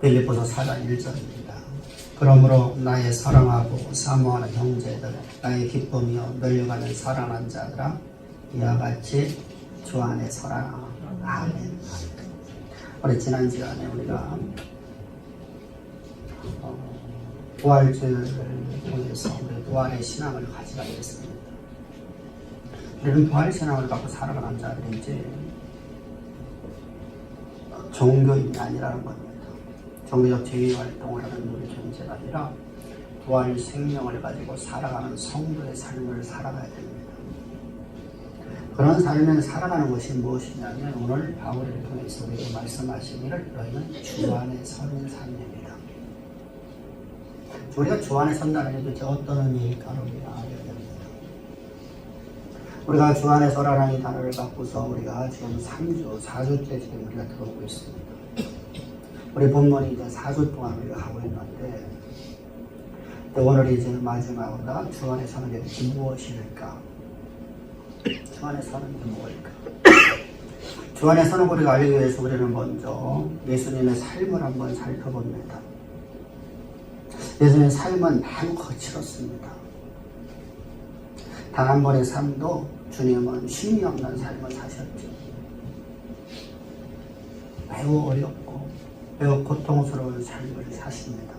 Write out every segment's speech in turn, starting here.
빌립보서 4장 1절입니다. 그러므로 나의 사랑하고 사모하는 형제들, 나의 기쁨이여 널려가는 사랑하는 자들아, 이와 같이 주 안에 서라. 아멘. 우리 지난 시간에 우리가 부활주를 통해서 우리 부활의 신앙을 가지게 됐습니다. 우리는 부활의 신앙을 갖고 살아가는 자들이지 종교인이 아니라는 겁니다. 종교적 지휘 활동을 하는 우리 존재가 아니라 부활 생명을 가지고 살아가는 성도의 삶을 살아가야 됩니다. 그런 삶을 살아가는 것이 무엇이냐면 오늘 바울을 통해서 우리에게 말씀하신 일을 너희는 주 안에 서는 삶입니다. 우리가 주 안에 선다는 게 어떤 의미일까 우리가 알아야 됩니다. 우리가 주 안에 서라는 이 단어를 갖고서 우리가 지금 3주, 4주째 지금 우리가 들어오고 있습니다. 우리 본문이 이제 4주 동안 우리가 하고 있는데 오늘이 이제 마지막으로 주 안에 서는 게 무엇일까? 주 안에 서는 게 뭘까? 주 안에 서는 우리가 알기 위해서 우리는 먼저 예수님의 삶을 한번 살펴봅니다. 예수님의 삶은 매우 거칠었습니다. 단 한 번의 삶도 주님은 쉼이 없는 삶을 사셨죠. 매우 어렵고 매우 고통스러운 삶을 사십니다.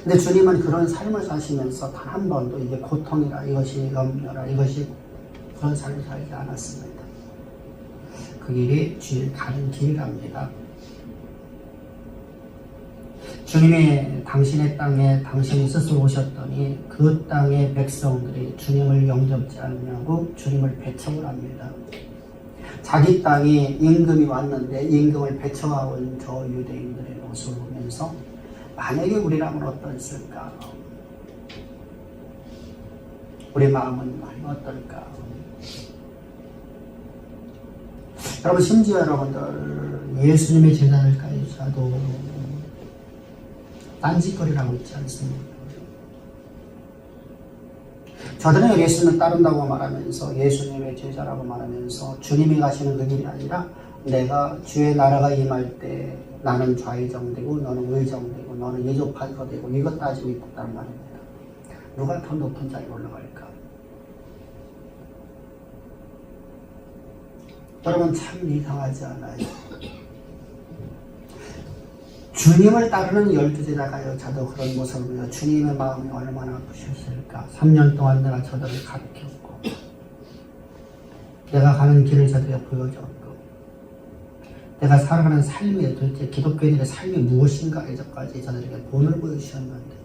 근데 주님은 그런 삶을 사시면서 단 한 번도 이게 고통이라 이것이 염려라 이것이 그런 삶을 살지 않았습니다. 그 길이 주의 가는 길이랍니다. 주님이 당신의 땅에 당신이 스스로 오셨더니 그 땅의 백성들이 주님을 영접지 않냐고 주님을 배척을 합니다. 자기 땅에 임금이 왔는데 임금을 배척하고 온 저 유대인들의 모습을 보면서 만약에 우리라면 어떠했을까? 우리 마음은 어떨까? 여러분 심지어 여러분들 예수님의 제자들까지도 딴짓거리라고 있지 않습니까? 저들은 예수님을 따른다고 말하면서 예수님의 제자라고 말하면서 주님이 가시는 그 길이 아니라 내가 주의 나라가 임할 때 나는 좌의정되고 너는 우의정되고 너는 이조파가 되고 이것 따지고 있다는 말입니다. 누가 더 높은 자리에 올라갈까? 여러분 참 이상하지 않아요? 주님을 따르는 12제자가 저도 그런 모습을 보여 주님의 마음이 얼마나 아프셨을까? 3년 동안 내가 저들을 가르쳤고 내가 가는 길을 저들에게 보여줬고 내가 살아가는 삶이 도대체 기독교인의 삶이 무엇인가에 저들에게 본을 보여주셨는데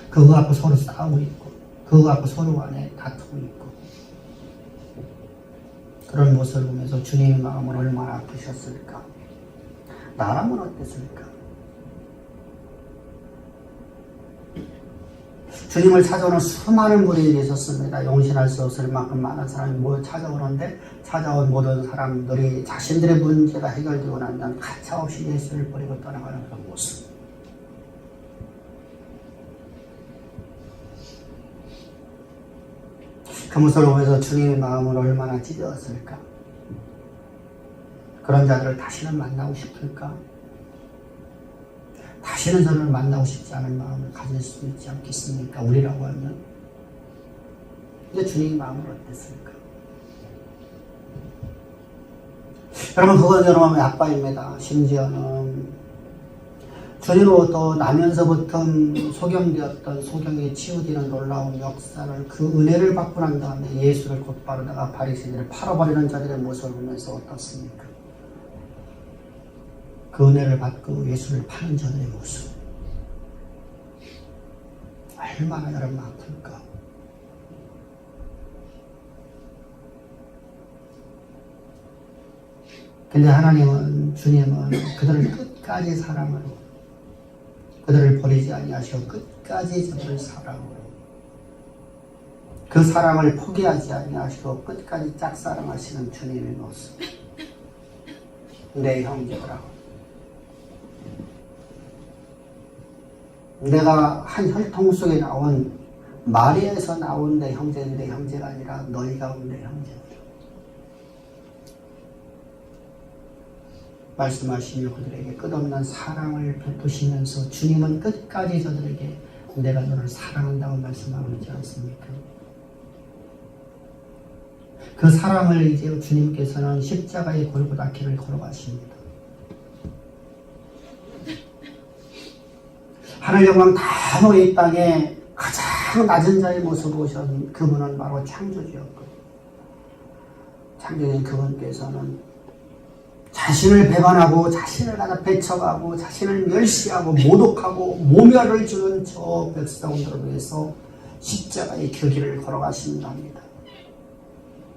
그거 갖고 서로 싸우고 있고 그거 갖고 서로 안에 다투고 있고 그런 모습을 보면서 주님의 마음은 얼마나 아프셨을까? 나라면 어땠을까? 주님을 찾아오는 수많은 분이 계셨습니다. 용신할 수 없을 만큼 많은 사람이 모여 찾아오는데 찾아온 모든 사람들이 자신들의 문제가 해결되고 난 다음 가차없이 예수를 버리고 떠나가는 그런 모습. 그 모습을 보면서 주님의 마음은 얼마나 찢어졌을까? 그런 자들을 다시는 만나고 싶을까? 다시는 저를 만나고 싶지 않은 마음을 가질 수 있지 않겠습니까? 우리라고 하면. 근데 주님의 마음은 어땠을까? 여러분 그건 여러분의 아빠입니다. 심지어는 주님으로부터 나면서부터 소경되었던 소경이 치유되는 놀라운 역사를 그 은혜를 받고 난 다음에 예수를 곧바로 내가 바리새인들을 팔아버리는 자들의 모습을 보면서 어떻습니까? 그 은혜를 받고 예수를 파는 자들의 모습 얼마나 여러분 아플까? 근데 하나님은 주님은 그들을 끝까지 사랑으로 그들을 버리지 아니하시고 끝까지 저들을 사랑으로 그 사랑을 포기하지 아니하시고 끝까지 짝사랑하시는 주님의 모습. 내 형제라고. 내가 한 혈통 속에 나온 마리아에서 나온 내 형제는 내 형제가 아니라 너희가 온 내 형제다. 말씀하시며 그들에게 끝없는 사랑을 베푸시면서 주님은 끝까지 저들에게 내가 너를 사랑한다고 말씀하고 있지 않습니까? 그 사랑을 이제 주님께서는 십자가의 골고다길을 걸어가십니다. 하늘 영광 다 놓인 이 땅에 가장 낮은 자의 모습을 오신 그분은 바로 창조주였고, 창조주인 그분께서는 자신을 배반하고 자신을 갖다 배척하고 자신을 멸시하고 모독하고 모멸을 주는 저 백성들을 위해서 십자가의 그 길을 걸어가신다 합니다.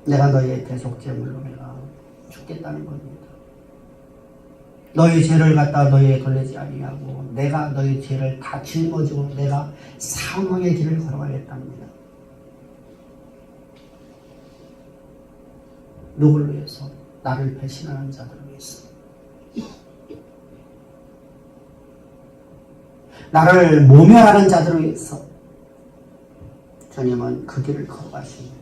내가 너희의 대속제물로 내가 죽겠다는 겁니다. 너희 죄를 갖다 너희에 돌리지 아니하고 내가 너희 죄를 다 짊어지고 내가 사망의 길을 걸어가겠답니다. 누구를 위해서? 나를 배신하는 자들을 위해서. 나를 모멸하는 자들을 위해서 주님은 그 길을 걸어가십니다.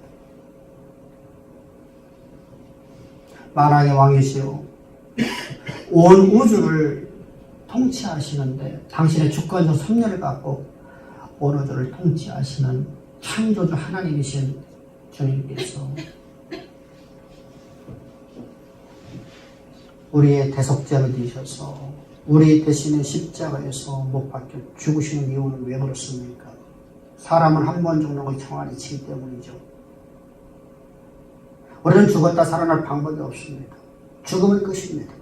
만왕의 왕이시오 온 우주를 통치하시는데 당신의 주권적 섭리를 갖고 온 우주를 통치하시는 창조주 하나님이신 주님께서 우리의 대속자가 되셔서 우리 대신에 십자가에서 못 박혀 죽으시는 이유는 왜 그렇습니까? 사람은 한 번 죽는 걸 청하니 치기 때문이죠. 우리는 죽었다 살아날 방법이 없습니다. 죽음은 끝입니다.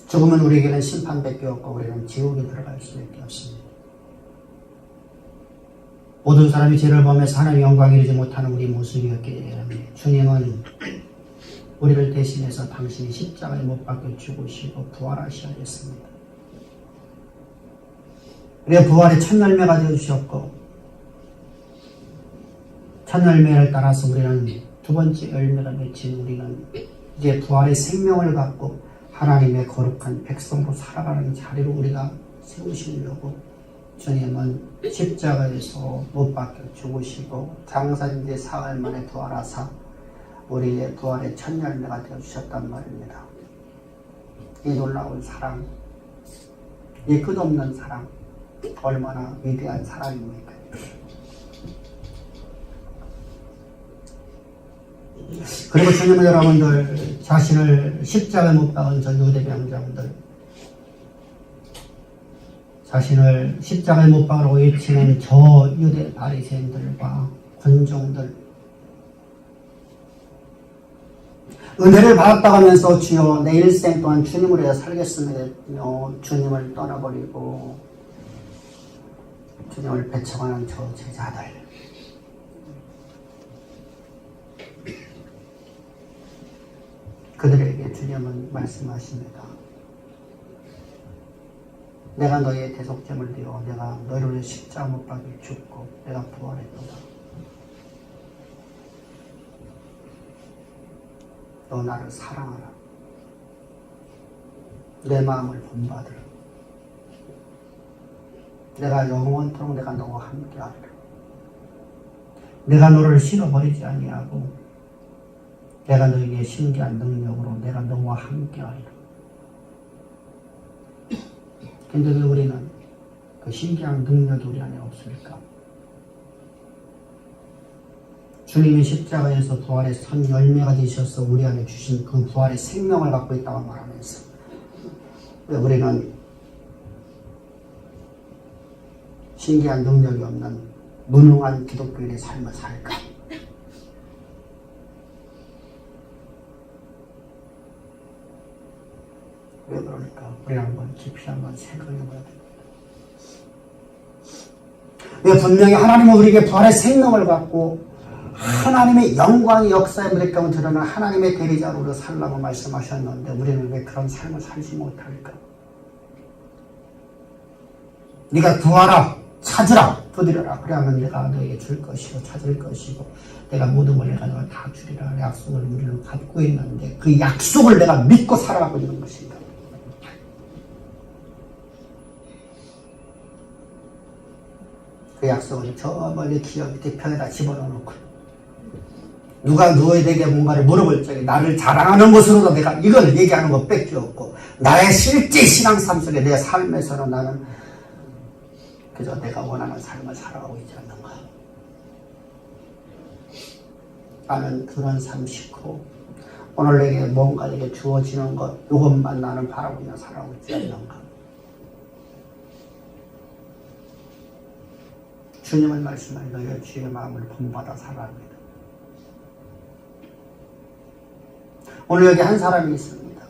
죽으면 우리에게는 심판밖에 없고 우리는 지옥에 들어갈 수밖에 없습니다. 모든 사람이 죄를 범해서 하나님의 영광에 이르지 못하는 우리 모습이었기 때문에 주님은 우리를 대신해서 당신이 십자가에 못 박혀 죽으시고 부활하셔야겠습니다. 우리의 부활의 첫 열매가 되어주셨고 첫 열매를 따라서 우리는 두 번째 열매가 맺힌 우리는 이제 부활의 생명을 갖고 하나님의 거룩한 백성으로 살아가는 자리로 우리가 세우시려고 주님은 십자가에서 못 박혀 죽으시고 장사된 지 사흘 만에 부활하사 우리의 부활의 첫 열매가 되어주셨단 말입니다. 이 놀라운 사랑, 이 끝없는 사랑, 얼마나 위대한 사랑입니까? 그리고 주님은 여러분들 자신을 십자가에 못 박은 저 유대 병장들, 자신을 십자가에 못 박으라고 외치는 저 유대 바리새인들과 군중들, 은혜를 받았다고 하면서 주여 내 일생 동안 주님을 위해 살겠습니다. 주님을 떠나버리고 주님을 배척하는 저 제자들, 그들에게 주님은 말씀하십니다. 내가 너희의 대속죄물 되어 내가 너희를 위해 십자가 못 박혀 죽고 내가 부활했도다. 너 나를 사랑하라. 내 마음을 본받으라. 내가 영원토록 내가 너와 함께하리라. 내가 너를 싫어버리지 아니하고 내가 너에게 신기한 능력으로 내가 너와 함께하리라. 근데 왜 우리는 그 신기한 능력이 우리 안에 없을까? 주님이 십자가에서 부활의 선 열매가 되셔서 우리 안에 주신 그 부활의 생명을 갖고 있다고 말하면서 왜 우리는 신기한 능력이 없는 무능한 기독교인의 삶을 살까? 왜 그럴까? 우리 한번 깊이 한번 생각해 봐야 됩니다. 왜 분명히 하나님은 우리에게 부활의 생명을 갖고 하나님의 영광의 역사의 무대감을 드러나는 하나님의 대리자로 우리가 살라고 말씀하셨는데 우리는 왜 그런 삶을 살지 못할까? 네가 구하라, 찾으라, 두드려라. 그래야만 내가 너에게 줄 것이고 찾을 것이고 내가 모든 걸 내가 너가 다 주리라 약속을 우리는 갖고 있는데 그 약속을 내가 믿고 살아가고 있는 것인가? 그 약속은 저 멀리 기억 밑에 벽에다 집어넣고 누가 너에게 뭔가를 물어볼 적에 나를 자랑하는 것으로도 내가 이걸 얘기하는 것밖에 없고, 나의 실제 신앙삶 속에 내 삶에서는 나는 그저 내가 원하는 삶을 살아가고 있지 않는가. 나는 그런 삶 싫고 오늘 내게 뭔가 내게 주어지는 것 이것만 나는 바라고 그냥 살아가고 있지 않는가. 주님은 말씀하니 너희의 주의 마음을 본받아 살아갑니다. 오늘 여기 한 사람이 있습니다.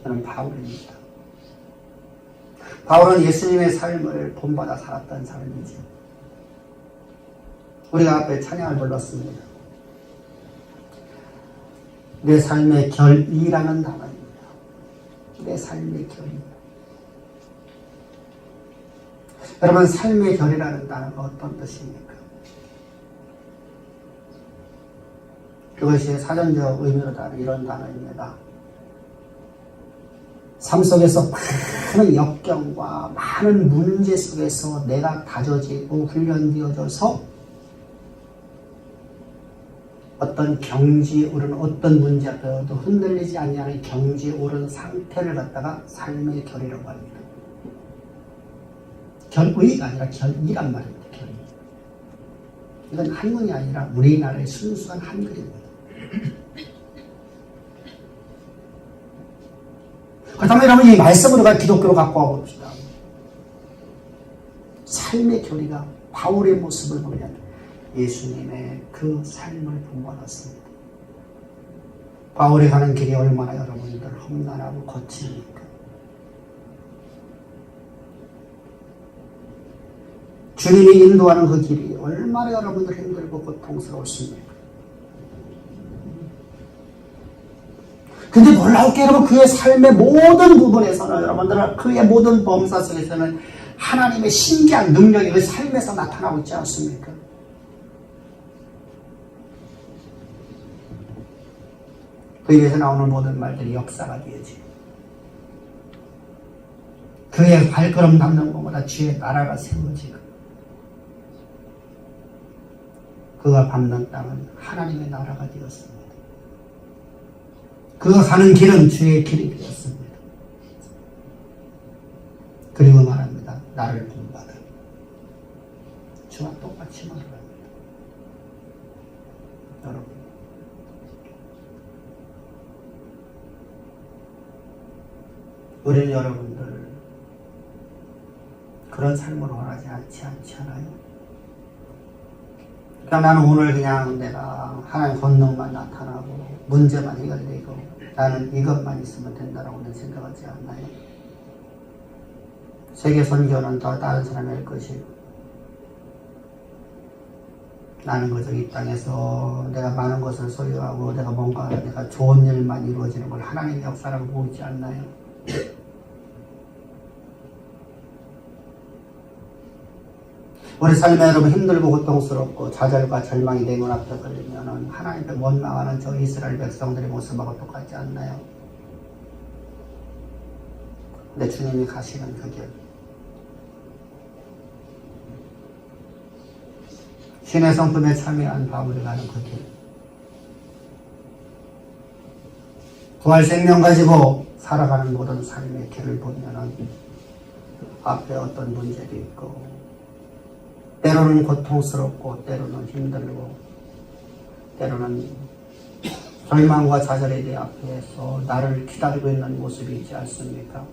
저는 바울입니다. 바울은 예수님의 삶을 본받아 살았던 사람이죠. 우리가 앞에 찬양을 불렀습니다. 내 삶의 결이라는 단어입니다. 내 삶의 결이. 여러분, 삶의 결이라는 단어가 어떤 뜻입니까? 그것이 사전적 의미로 다른 이런 단어입니다. 삶 속에서 많은 역경과 많은 문제 속에서 내가 다져지고 훈련되어져서 어떤 경지에 오른 어떤 문제 앞에도 흔들리지 않는 경지에 오른 상태를 갖다가 삶의 결이라고 합니다. 결의가 아니라 결이란 말입니다. 결의. 이건 한문이 아니라 우리나라의 순수한 한글입니다. 그렇다면 여러분, 이 말씀으로 기독교로 갖고 와봅시다. 삶의 결의가 바울의 모습을 보면 예수님의 그 삶을 본받았습니다. 바울이 가는 길이 얼마나 여러분들 험난하고 거칩니까? 주님이 인도하는 그 길이 얼마나 여러분들 힘들고 고통스러웠습니까? 근데 놀라웠게 여러분, 그의 삶의 모든 부분에서는 여러분들 그의 모든 범사 속에서는 하나님의 신기한 능력이 그 삶에서 나타나고 있지 않습니까? 그 입에서 나오는 모든 말들이 역사가 되어지. 그의 발걸음 닿는 곳마다 주의 나라가 세워지고 그가 밟는 땅은 하나님의 나라가 되었습니다. 그가 가는 길은 주의 길이 되었습니다. 그리고 말합니다. 나를 본받아. 주와 똑같이 말을 합니다. 여러분, 우리는 여러분들 그런 삶을 원하지 않지 않아요? 그러니까 나는 오늘 그냥 내가 하나님 권능만 나타나고 문제만 해결되고 나는 이것만 있으면 된다라고는 생각하지 않나요? 세계 선교는 더 다른 사람이 할 것이고 나는 그저 이 땅에서 내가 많은 것을 소유하고 내가 뭔가 내가 좋은 일만 이루어지는 걸 하나님의 역사라고 보이지 않나요? 우리 삶에 여러분 힘들고 고통스럽고 좌절과 절망이 내 눈앞에 걸리면 하나님께 원망하는 저 이스라엘 백성들의 모습하고 똑같지 않나요? 근데 주님이 가시는 그 길, 신의 성품에 참여한 바울이 가는 그 길, 부활 생명 가지고 살아가는 모든 삶의 길을 보면 앞에 어떤 문제도 있고 때로는 고통스럽고 때로는 힘들고 때로는 절망과 좌절에 대해 앞에서 나를 기다리고 있는 모습이 있지 않습니까?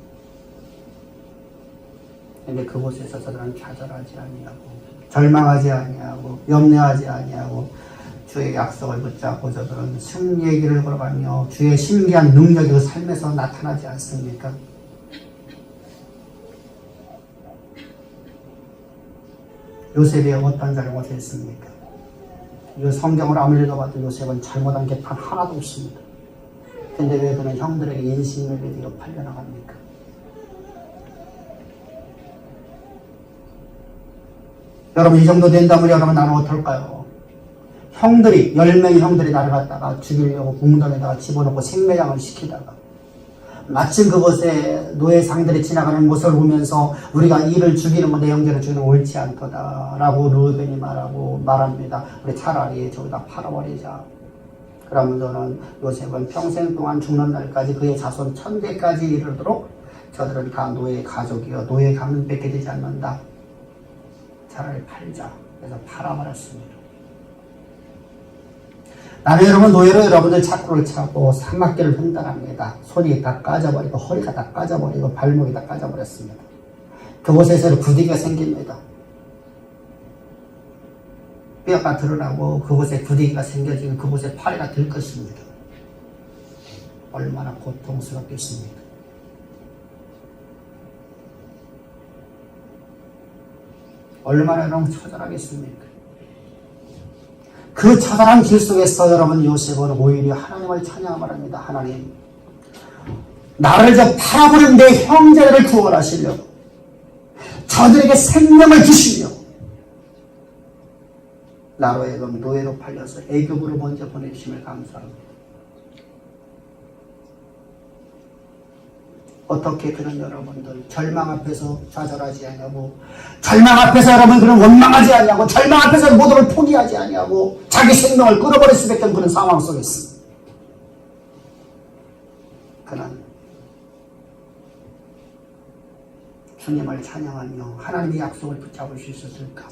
근데 그곳에서 저들은 좌절하지 아니하고 절망하지 아니하고 염려하지 아니하고 주의 약속을 붙잡고 저들은 승리의 길을 걸어가며 주의 신기한 능력이 그 삶에서 나타나지 않습니까? 요셉이 어떤 잘못했습니까? 이 성경을 아무리 읽어봐도 요셉은 잘못한 게 단 하나도 없습니다. 근데 왜 그는 형들에게 인신을 믿어 팔려나갑니까? 여러분, 이 정도 된다면 여러분 나는 어떨까요? 형들이 10명의 형들이 나를 갖다가 죽이려고 궁전에다가 집어넣고 생매장을 시키다가 마침 그곳에 노예상들이 지나가는 모습을 보면서 우리가 이를 죽이는 거 내 형제를 죽이는 거 옳지 않도다라고 르우벤이 말합니다. 우리 차라리 저기다 팔아버리자. 그러면서는 요셉은 평생 동안 죽는 날까지 그의 자손 1000대까지 이르도록 저들은 다 노예의 가족이요 노예 가문 뺏게 되지 않는다. 차라리 팔자. 그래서 팔아버렸습니다. 나는 여러분 노예로 여러분들 착고를 차고 사막길을 횡단합니다. 손이 다 까져버리고 허리가 다 까져버리고 발목이 다 까져버렸습니다. 그곳에서 구디가 생깁니다. 뼈가 드러나고 그곳에 구디기가 생겨지고 그곳에 파리가 들 것입니다. 얼마나 고통스럽겠습니까? 얼마나 여러분 처절하겠습니까? 그 처절한 길 속에서 여러분 요셉은 오히려 하나님을 찬양을 합니다. 하나님, 나를 저 팔아버린 내 형제를 구원하시려고 저들에게 생명을 주시며 나로 하여금 노예로 팔려서 애굽으로 먼저 보내주심을 감사합니다. 어떻게 그런 여러분들 절망 앞에서 좌절하지 않냐고, 절망 앞에서 여러분 그런 원망하지 않냐고, 절망 앞에서 모두를 포기하지 않냐고 자기 생명을 끊어버릴 수밖에 없는 그런 상황 속에서 그는 주님을 찬양하며 하나님의 약속을 붙잡을 수 있었을까?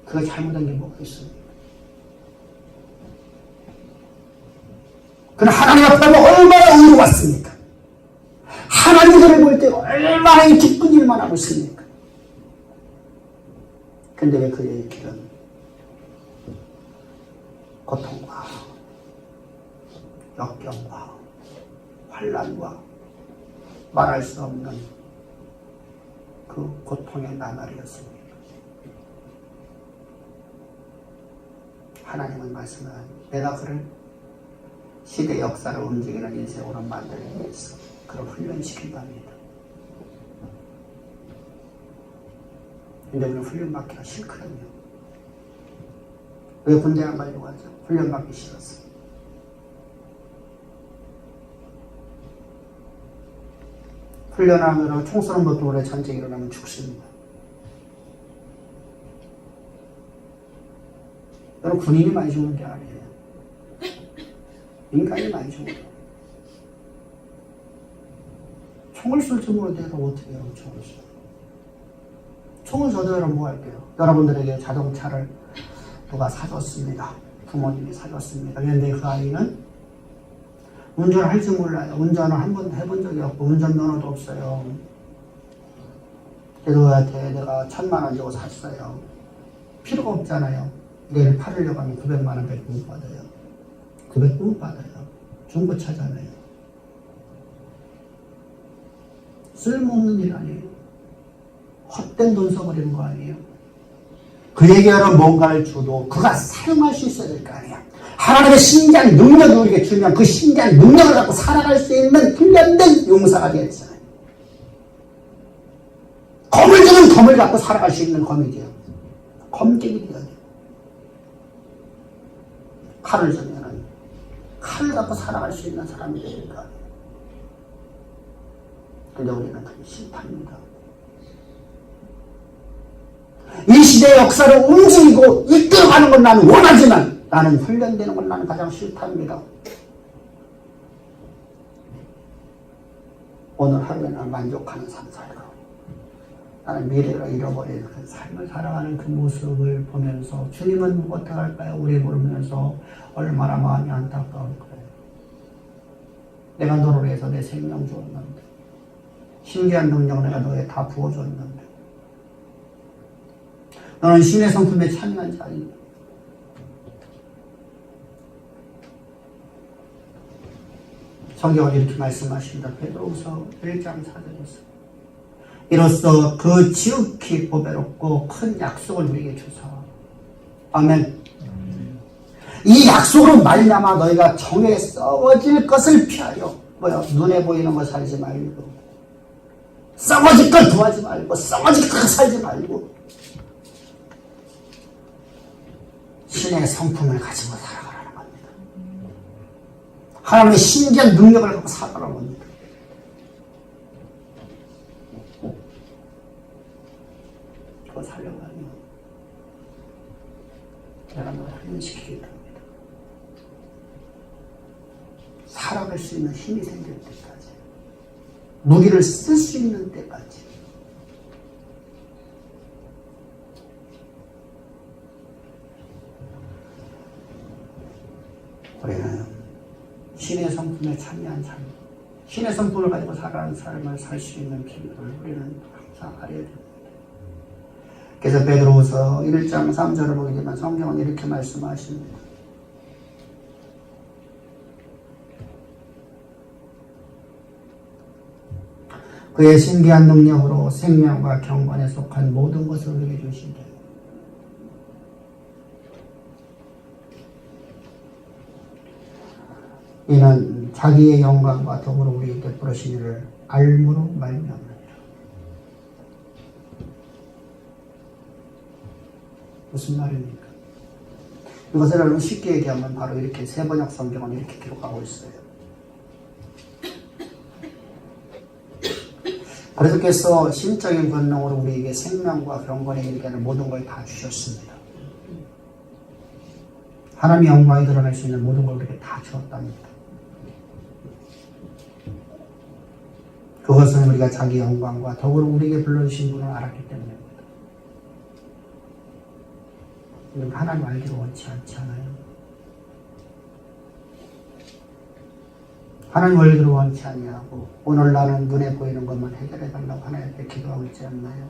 그가 잘못한 게 뭐가 있습니까? 그는 하나님 앞에 얼마나 의로웠습니까? 하나님 그를 볼 때 얼마나 기쁜 일만 하고 있습니까? 근데 왜 그의 길은 고통과 역경과 환난과 말할 수 없는 그 고통의 나날이었습니다. 하나님은 말씀하니 내가 그를 시대 역사를 움직이는 인생으로 만들기 위해서 그를 훈련시킨답니다. 근데 우리는 훈련받기가 싫거든요. 왜 군대 안 가려고 하죠? 훈련받기 싫어서. 훈련하면 총 쏘는 것도 오래 전쟁이 일어나면 죽습니다. 여러분 군인이 많이 죽는 게 아니에요. 인간이 많이 죽어요. 총을 쏠 줄 모르는데 어떻게 여러분 총을 쏘요? 총을 쏘도 여러분 뭐 할게요? 여러분들에게 자동차를 누가 사줬습니다. 부모님이 사줬습니다. 그런데 그 아이는 운전을 할 줄 몰라요. 운전을 한 번도 해본 적이 없고 운전면허도 없어요. 그래서 그한테 내가 1000만 원 주고 샀어요. 필요가 없잖아요. 얘를 팔으려고 하면 900만 원 밖에 못 받아요. 900도 못 받아요. 중고차잖아요. 쓸모없는 일 아니에요. 헛된 돈 써버리는 거 아니에요. 그에게 여러분 뭔가를 줘도 그가 사용할 수 있어야 될 거 아니에요. 하나님의 신기한 능력을 우리에게 주면 그 신기한 능력을 갖고 살아갈 수 있는 훈련된 용사가 되었잖아요. 검을 주는 검을 갖고 살아갈 수 있는 검이죠. 검객이 되어야 돼요. 칼을 주면은 칼을 갖고 살아갈 수 있는 사람이 되니까. 근데 우리는 그게 싫답니다. 이 시대의 역사를 움직이고 이끌어가는 건 나는 원하지만 나는 훈련되는 건 나는 가장 싫답니다. 오늘 하루에 나는 만족하는 삶 살고 나는 미래를 잃어버리는 그 삶을 살아가는 그 모습을 보면서 주님은 어떡할까요? 우리 모르면서 얼마나 마음이 안타까울 거예요. 내가 너를 위해서 내 생명 주었는데 신기한 능력을 내가 너에 다 부어줬는데 너는 신의 성품에 참여한 자입니다. 성경은 이렇게 말씀하십니다. 베드로후서 1장 4절에서 이로써 그 지극히 보배롭고 큰 약속을 우리에게 주사. 아멘. 이 약속으로 말미암아 너희가 정에 썩어질 것을 피하여 눈에 보이는 거 살지 말고 썩어질 걸 구하지 말고 썩어질 걸 살지 말고 신의 성품을 가지고 살아가라는 겁니다. 하나님의 신기한 능력을 갖고 살아가는 겁니다. 그거 살려고 하면 계란을 훈련시키게 됩니다. 살아갈 수 있는 힘이 생길 때까지, 무기를 쓸 수 있는 때까지. 우리는 신의 성품에 참여한 삶, 신의 성품을 가지고 살아가는 삶을 살 수 있는 비밀을 우리는 항상 알아야 됩니다. 그래서 베드로후서 1장 3절을 보게 되면 성경은 이렇게 말씀하십니다. 그의 신비한 능력으로 생명과 경건에 속한 모든 것을 우리에게 주신다. 이는 자기의 영광과 더불어 우리에게 베푸신 이를 알므로 말미암으리라. 무슨 말입니까? 이것을 여러분 쉽게 얘기하면 바로 이렇게 세번역 성경은 이렇게 기록하고 있어요. 그래서께서 신적인 권능으로 우리에게 생명과 경건에 이르게 하는 모든 걸 다 주셨습니다. 하나님의 영광이 드러날 수 있는 모든 걸 우리에게 다 주었답니다. 그것은 우리가 자기 영광과 더불어 우리에게 불러주신 분을 알았기 때문입니다. 우리가 하나님 알기를 원치 않지 않아요? 하나님 알기를 원치 않냐고 오늘 나는 눈에 보이는 것만 해결해달라고 하나님 앞에 기도하고 있지 않나요?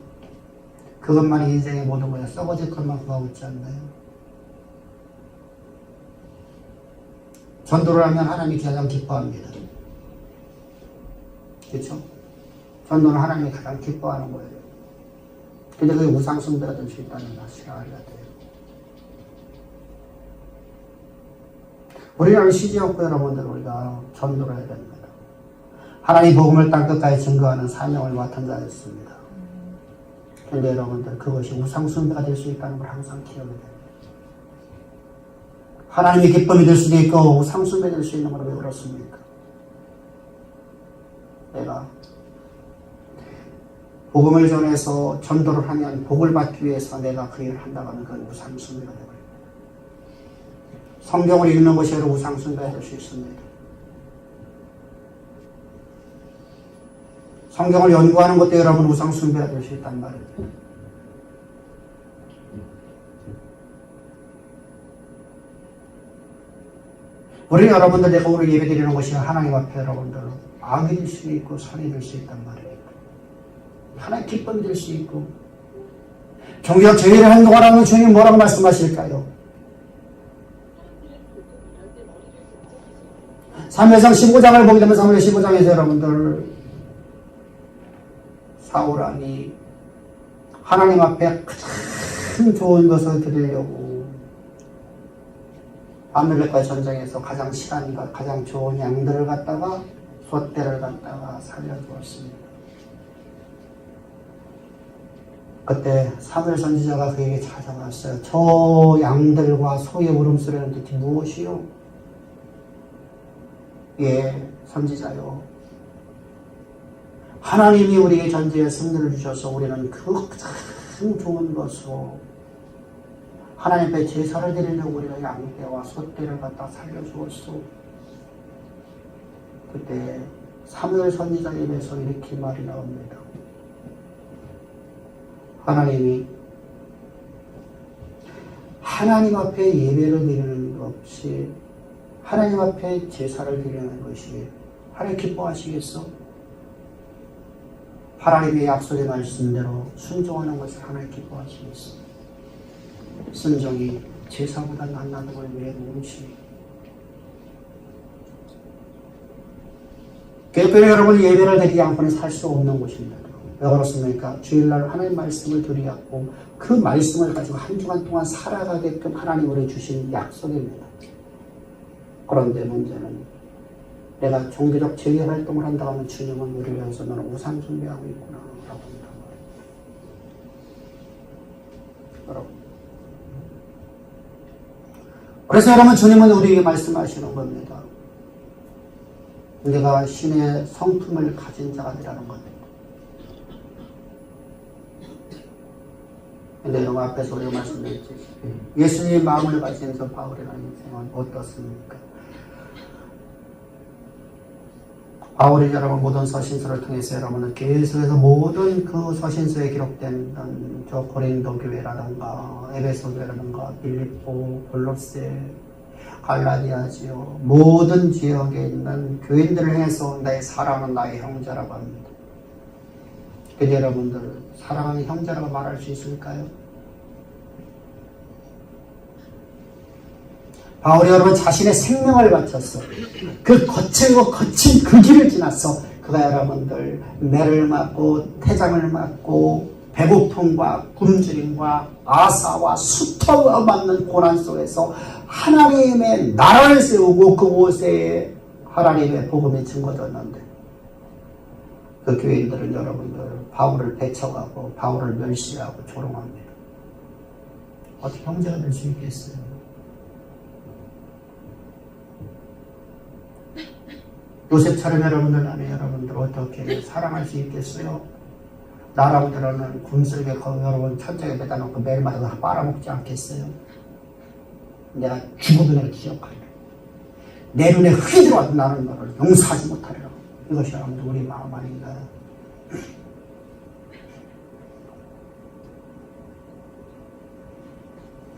그것만이 인생의 모든 것에 썩어질 것만 구하고 있지 않나요? 전도를 하면 하나님이 가장 기뻐합니다. 그렇죠? 전도는 하나님이 가장 기뻐하는 거예요. 근데 그게 우상숭배가 될 수 있다는 사실을 알아야 돼요. 우리는 시지없고 여러분들 우리가 전도를 해야 됩니다. 하나님 복음을 땅끝까지 증거하는 사명을 맡은 자였습니다. 그런데 여러분들 그것이 우상숭배가 될 수 있다는 걸 항상 기억해야 됩니다. 하나님의 기쁨이 될 수도 있고 우상숭배 될 수 있는 건 왜 그렇습니까? 내가 복음을 전해서 전도를 하면 복을 받기 위해서 내가 그 일을 한다고 하면 그건 우상숭배가 되어요. 성경을 읽는 것이 여러 우상숭배가 될 수 있습니다. 성경을 연구하는 것도 여러분 우상숭배가 될 수 있단 말입니다. 우리 여러분들 내가 오늘 예배드리는 것이 하나님 앞에 여러분들 악이 될 수 있고 선이 될 수 있단 말입니다. 하나님 기쁨이 될 수 있고 정작 저희를 행동하라면 주님 뭐라고 말씀하실까요? 사무엘상 15장을 보게 되면 사무엘 15장에서 여러분들 사울왕이 하나님 앞에 가장 좋은 것을 드리려고 아말렉과의 전쟁에서 가장 실한과 가장 좋은 양들을 갖다가 솥대를 갖다가 살려주었습니다. 그때 사무엘 선지자가 그에게 찾아왔어요. 저 양들과 소의 울음소리는 도대체 무엇이요? 예, 선지자요. 하나님이 우리에게 전쟁에 승리를 주셔서 우리는 그 가장 좋은 것으로 하나님 앞에 제사를 드리려고 우리가 양떼와 소떼를 갖다 살려주었소. 그때 사무엘 선지자 입에서 이렇게 말이 나옵니다. 하나님이 하나님 앞에 예배를 드리는 것 없이 하나님 앞에 제사를 드리는 것이 하나님 기뻐하시겠어? 하나님의 약속의 말씀대로 순종하는 것을 하나님 기뻐하시겠어? 순종이 제사보다 낫다는 걸 왜 모르십니까? 교회 여러분 예배를 드리지 않고는 살 수 없는 곳입니다. 왜 그렇습니까? 주일날 하나님 말씀을 드리고 그 말씀을 가지고 한 주간 동안 살아가게끔 하나님 우리 주신 약속입니다. 그런데 문제는 내가 종교적 제외 활동을 한다고 하면 주님은 우리를 위해서 너는 우상 숭배하고 있구나 라고 합니다. 여러분, 그래서 여러분 주님은 우리에게 말씀하시는 겁니다. 내가 신의 성품을 가진 자가 되라는 것. 근데 여러분 앞에서 우리가 말씀드렸지. 예수님의 마음을 가진 저 바울이라는 인생은 어떻습니까? 바울이 여러분 모든 서신서를 통해서 여러분은 계속해서 모든 그 서신서에 기록된 저 고린도 교회라든가 에베소 교회라든가 빌립보, 골로새, 갈라디아지요 모든 지역에 있는 교인들을 향해서 나의 사랑은 나의 형제라고 합니다. 근데 여러분들 사랑하는 형제라고 말할 수 있을까요? 바울이 여러분 자신의 생명을 바쳤어. 그 거칠고 거친 그 길을 지났어. 그가 여러분들 매를 맞고 태장을 맞고 배고픔과 굶주림과 아사와 수터와 맞는 고난 속에서 하나님의 나라를 세우고 그곳에 하나님의 복음이 증거졌는데 그 교인들은 여러분들 바울을 배척하고 바울을 멸시하고 조롱합니다. 어떻게 형제가 될 수 있겠어요? 요셉처럼 여러분들 안에 여러분들 어떻게 사랑할 수 있겠어요? 나라고 들어는 군슬게 여러분 천장에 매다 놓고 매일마다 빨아먹지 않겠어요? 내가 죽어도 내가 기억하리라. 내 눈에 흙이 들어와도 나는 너를 용서하지 못하리라. 이것이 여러분들 우리 마음 아닌가요?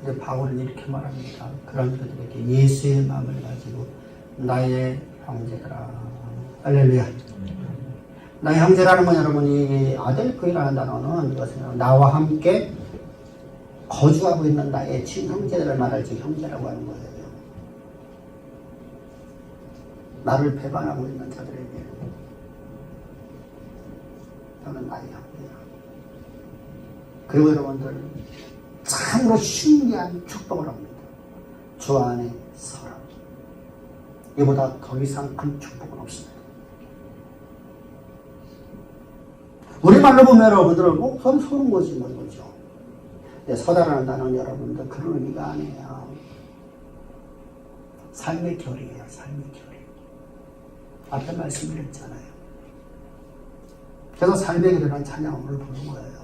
근데 바울은 이렇게 말합니다. 그런 그들에게 예수의 마음을 가지고 나의 형제들아. 할렐루야. 나의 형제라는 건 여러분이 아델코이라는 단어는 이것은 나와 함께 거주하고 있는 나의 친형제들을 말할지 형제라고 하는 거예요. 나를 배반하고 있는 자들에게 저는 나의 형제다. 그리고 여러분들 참으로 신기한 축복을 합니다. 주 안에 서라. 이보다 더 이상 큰 축복은 없습니다. 우리말로 보면 여러분들은 서로 서는 거지 뭐 이거죠. 서다라는 단어는 여러분들 그런 의미가 아니에요. 삶의 결이에요. 삶의 결이. 앞에 말씀드렸잖아요. 그래서 삶의 결이라는 찬양을 부르는 거예요.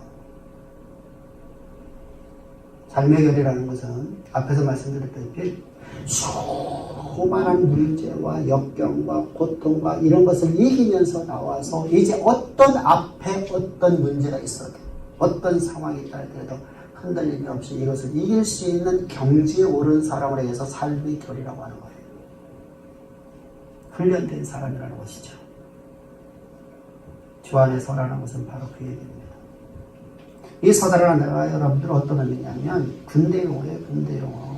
삶의 결이라는 것은 앞에서 말씀드렸다시피 수많은 문제와 역경과 고통과 이런 것을 이기면서 나와서 이제 어떤 앞에 어떤 문제가 있어도 어떤 상황이 있다 할때도 흔들림이 없이 이것을 이길 수 있는 경지에 오른 사람을 위해서 삶의 결이라고 하는 거예요. 훈련된 사람이라는 것이죠. 주 안에 서라는 것은 바로 그 얘기입니다. 이 서다라는 단어가 여러분들 어떤 의미냐면 군대용어예요. 군대용어.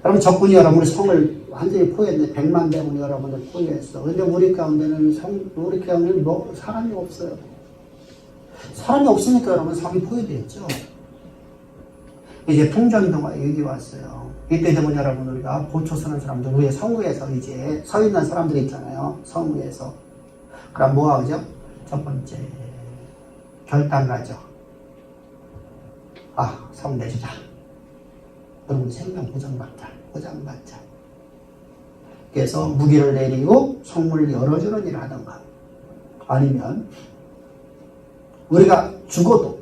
여러분 적군이 여러분의 성을 완전히 포위했는데 100만 대군이 여러분을 포위했어. 근데 우리 가운데는 뭐 사람이 없어요. 사람이 없으니까 여러분 성이 포위되었죠. 이제 풍전도가 여기 왔어요. 이때 되면 여러분 우리가 보초 서는 사람들 위에 성구에서 이제 서 있는 사람들이 있잖아요. 성 위에서. 그럼 뭐 하죠? 첫 번째 결단을 하죠. 성 내주자. 그럼 생명 보장받자. 그래서 무기를 내리고 성문을 열어주는 일을 하던가 아니면 우리가 죽어도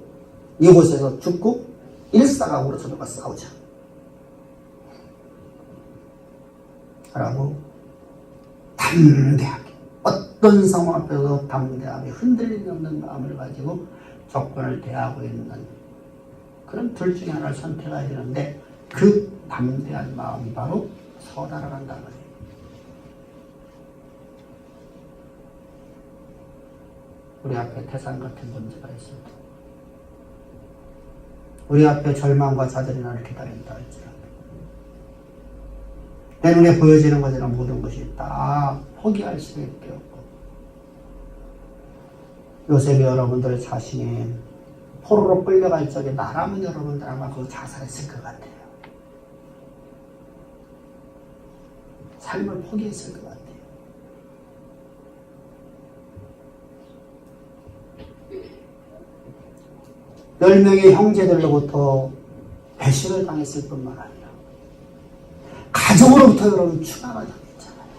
이곳에서 죽고 일사각오로 서로가 싸우자 라고 담대하게 어떤 상황 앞에서 담대하게 흔들림이 없는 마음을 가지고 적군을 대하고 있는 그런 둘 중에 하나를 선택해야 되는데 그 담대한 마음이 바로 서다라는 단어예요. 우리 앞에 태산 같은 문제가 있습니다. 우리 앞에 절망과 좌절이 나를 기다린다 할지라도 내 눈에 보여지는 것이나 모든 것이 다 포기할 수밖에 없고 요셉이 여러분들 자신이 포로로 끌려갈 적에 나라면 여러분들 아마 그거 자살했을 것 같아요. 삶을 포기했을 것 같아요. 열 명의 형제들로부터 배신을 당했을 뿐만 아니라 가족으로부터 여러분 추가가 당했잖아요.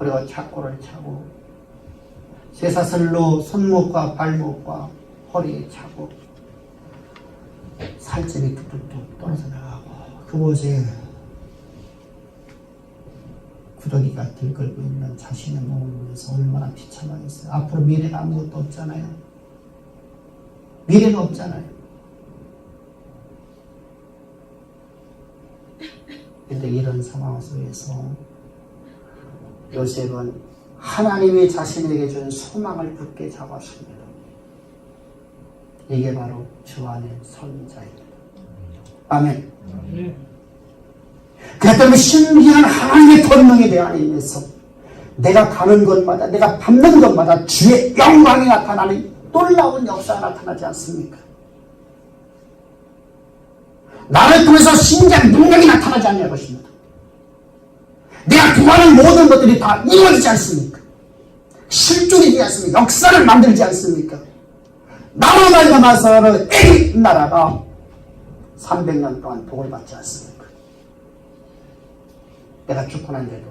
그리고 착고를 차고 쇠사슬로 손목과 발목과 허리에 차고 살점이 뚝뚝뚝 떨어져 나가고 그곳에 구더기가 들끓고 있는 자신의 몸을 보면서 얼마나 비참하겠어요. 앞으로 미래가 아무것도 없잖아요. 미래가 없잖아요. 근데 이런 상황 속에서 요셉은 하나님이 자신에게 준 소망을 굳게 잡았습니다. 이게 바로 주 안에 선 자입니다. 아멘. 그렇기 때문에 신비한 하나님의 권능에 대한 의미에서 내가 가는 곳마다 내가 밟는 곳마다 주의 영광이 나타나는 놀라운 역사가 나타나지 않습니까? 나를 통해서 신기한 능력이 나타나지 않는 것입니다. 내가 구하는 모든 것들이 다 이루어지지 않습니까? 실존이지 않습니까? 역사를 만들지 않습니까? 나로 말미암아서 애굽 나라가 300년 동안 복을 받지 않습니까? 내가 죽고 난데도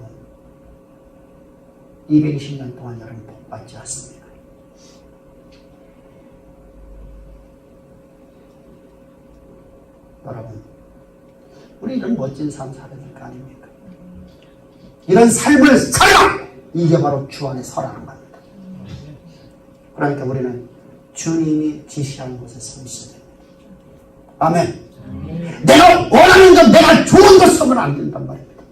220년 동안 여러분 복 받지 않습니까? 여러분, 우리 이런 멋진 삶 살아야 될 거 아닙니까? 이런 삶을 살아! 이게 바로 주 안에 서라는 겁니다. 그러니까 우리는 주님이 지시하는 곳에 서 있어야 됩니다. 아멘. 내가 원하는 것, 내가 좋은 것 서면 안 된단 말입니다.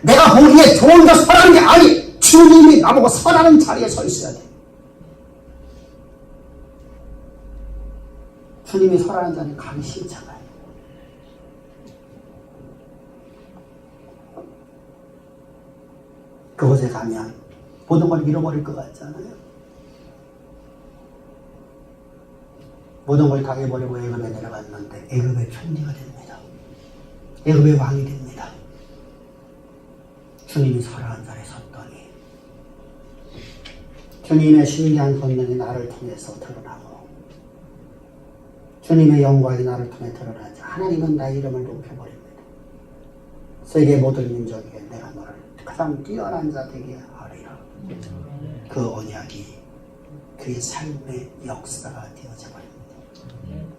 내가 보기에 좋은 것 서라는 게 아니, 주님이 나보고 서라는 자리에 서 있어야 돼. 주님이 서라는 자리에 가기 싫잖아요. 그곳에 가면 모든 걸 잃어버릴 것 같잖아요. 모든 걸 당해버리고 애굽에 내려갔는데 애굽의 총리가 됩니다. 애굽의 왕이 됩니다. 주님이 서라는 자리에 섰더니 주님의 신기한 권능이 나를 통해서 드러나고 주님의 영광이 나를 통해 드러나지. 하나님은 나의 이름을 높여버립니다. 세계 모든 민족에게 내가 너를 가장 뛰어난 자 되게 하리라. 그 언약이 그의 삶의 역사가 되어져 버립니다.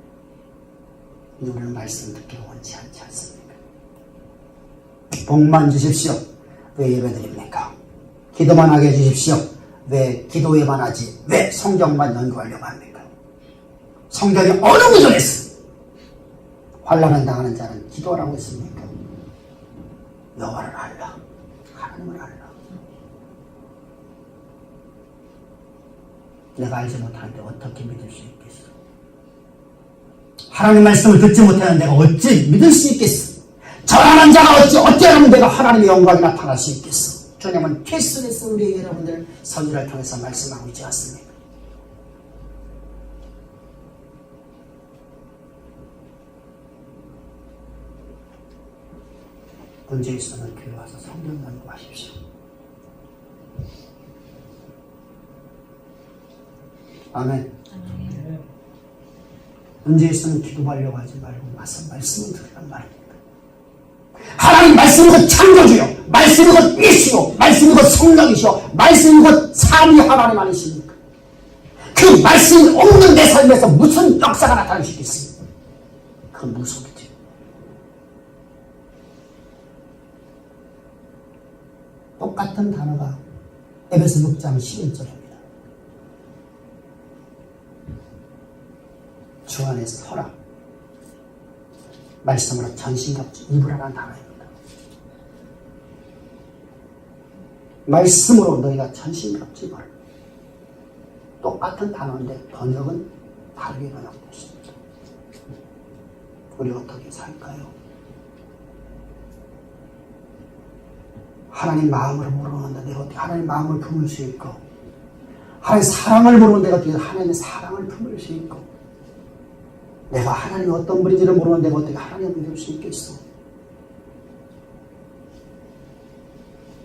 우리는 말씀 듣기를 원치 않지 않습니까? 복만 주십시오. 왜 예배드립니까? 기도만 하게 해주십시오. 왜 기도에만 하지? 왜 성경만 연구하려고 합니까? 성경이 어느 구절에서 환난을 당하는 자는 기도하라고 했습니까? 여호와를 알라. 하나님을 알라. 내가 알지 못하는데 어떻게 믿을 수 있겠어? 하나님 말씀을 듣지 못하는 내가 어찌 믿을 수 있겠어? 절하는 자가 어찌 하면 내가 하나님의 영광이 나타날 수 있겠어? 주님은 필수에서 우리 여러분들 선지를 통해서 말씀하고 있지 않습니까? 문제 있으면 교회 와서 성경 연구하십시오. 아멘. 문제 있으면 기도하려고 하지 말고 와서 말씀을 들으란 말입니다. 하나님 말씀은 곧 창조주요, 말씀은 곧 이시요, 말씀은 곧 성령이시요, 말씀은 곧 삼위 하나님 아니십니까? 그 말씀이 없는 내 삶에서 무슨 역사가 나타날 수 있겠습니까? 그건 무속이죠. 똑같은 단어가 에베소 6장 11절입니다. 주 안에 서라. 말씀으로 전신갑주 입으라는 단어입니다. 말씀으로 너희가 전신갑주 입어라. 똑같은 단어인데 번역은 다르게 번역됐습니다. 우리 어떻게 살까요? 하나님 마음을 모르는데 내가 어떻게 하나님 마음을 품을 수 있고, 하나님 사랑을 모르는데 내가 어떻게 하나님의 사랑을 품을 수 있고, 내가 하나님이 어떤 분인지를 모르는데 내가 어떻게 하나님을 믿을 수 있겠어?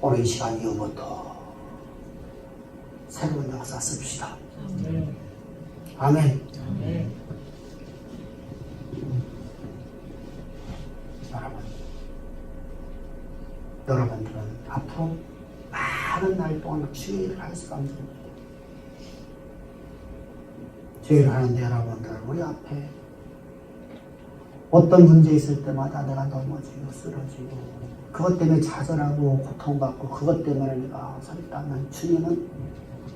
오늘 이 시간 이후부터 새로운 역사 씁시다. 아멘. 여러분들은 동안 주의 일을 할 수가 없습니다. 주의 일을 하는데 여러분들 우리 앞에 어떤 문제 있을 때마다 내가 넘어지고 쓰러지고 그것 때문에 좌절하고 고통받고 그것 때문에 내가 설득하면 주님은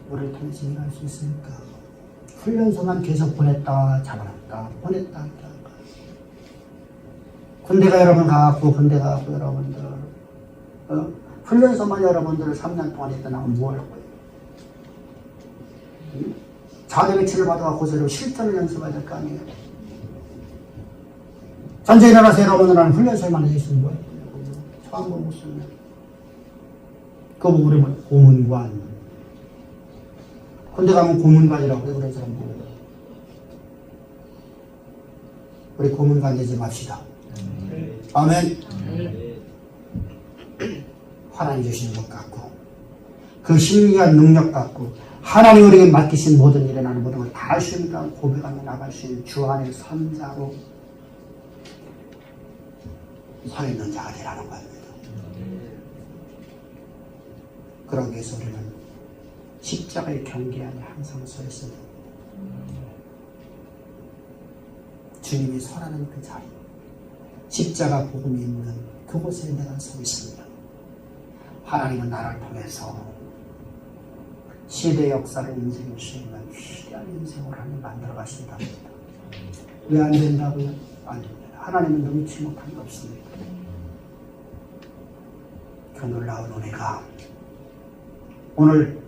우리를 통해서 일할 수 있습니까? 훈련소만 계속 보냈다 잡아놨다 보냈다 잡아놨다. 군대가 여러분 가고 군대 가고 여러분들 훈련소만 여러분들 3년 동안 있다 나면 뭐 할 거예요? 자대 배치를 받아갖고 서 실전을 연습해야 될 거 아니에요? 전쟁에 일어나서 여러분들 나는 훈련소에만 있으면 뭐예요? 처음 본 모습이면 그거 보고 그러면 고문관 군대 가면 고문관이라고 그래. 그런 사람 보고 우리 고문관 되지 맙시다. 아멘. 하나님 주시는 것 같고 그 신기한 능력 갖고 하나님 우리에게 맡기신 모든 일에 나는 모든 걸 다 할 수 있다 고백하며 나갈 수 있는 주 안의 선자로 서 있는 자가 되라는 겁니다. 그러기 위해서 우리는 십자가의 경계 안에 항상 서 있어야 됩니다. 주님이 설하는 그 자리 십자가 복음이 있는 그곳에 내가 서 있습니다. 하나님은 나를 통해서 시대 역사를 인생의 수 있는 위대한 인생을 하나님 만들어 가신다. 왜 안 된다고요? 안 됩니다. 하나님은 능치 못한 게 없습니다. 그 놀라운 은혜가 오늘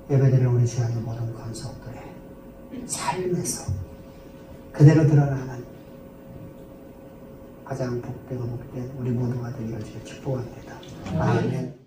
예배드리는 우리 주하는 모든 권속들의 삶에서 그대로 드러나는 가장 복되고 복된 우리 모두가 되기를 주여 축복합니다. 아멘.